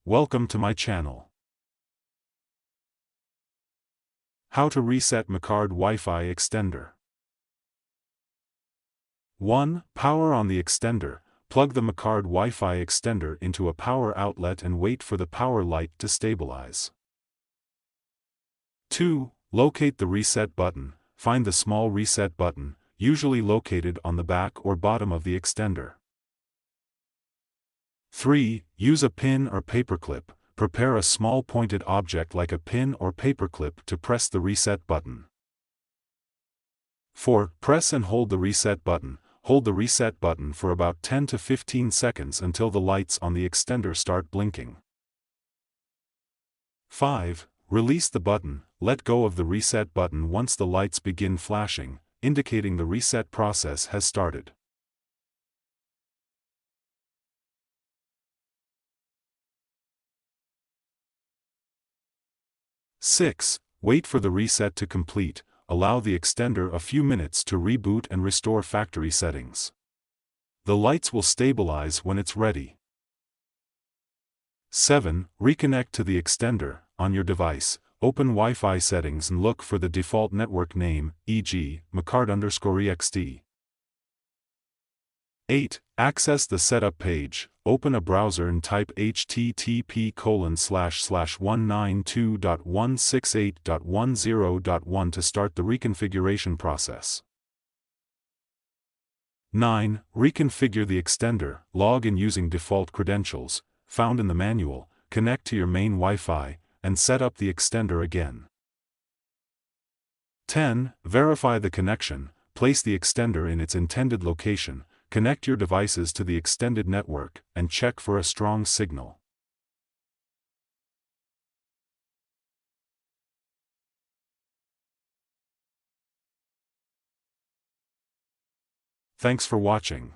Welcome to my channel. How to reset Macard Wi-Fi extender. 1. Power on the extender. Plug the Macard Wi-Fi extender into a power outlet and wait for the power light to stabilize. 2. Locate the reset button. Find the small reset button, usually located on the back or bottom of the extender. 3. Use a pin or paperclip. Prepare a small pointed object like a pin or paperclip to press the reset button. 4. Press and hold the reset button. Hold the reset button for about 10 to 15 seconds until the lights on the extender start blinking. 5. Release the button. Let go of the reset button once the lights begin flashing, indicating the reset process has started. Six. Wait for the reset to complete. Allow the extender a few minutes to reboot and restore factory settings. The lights will stabilize when it's ready. 7. Reconnect to the extender. On your device, open Wi-Fi settings and look for the default network name, e.g., Macard_ext. 8. Access the setup page. Open a browser and type http://192.168.10.1 to start the reconfiguration process. 9. Reconfigure the extender. Log in using default credentials, found in the manual, connect to your main Wi-Fi, and set up the extender again. 10. Verify the connection. Place the extender in its intended location. Connect your devices to the extended network, and check for a strong signal. Thanks for watching.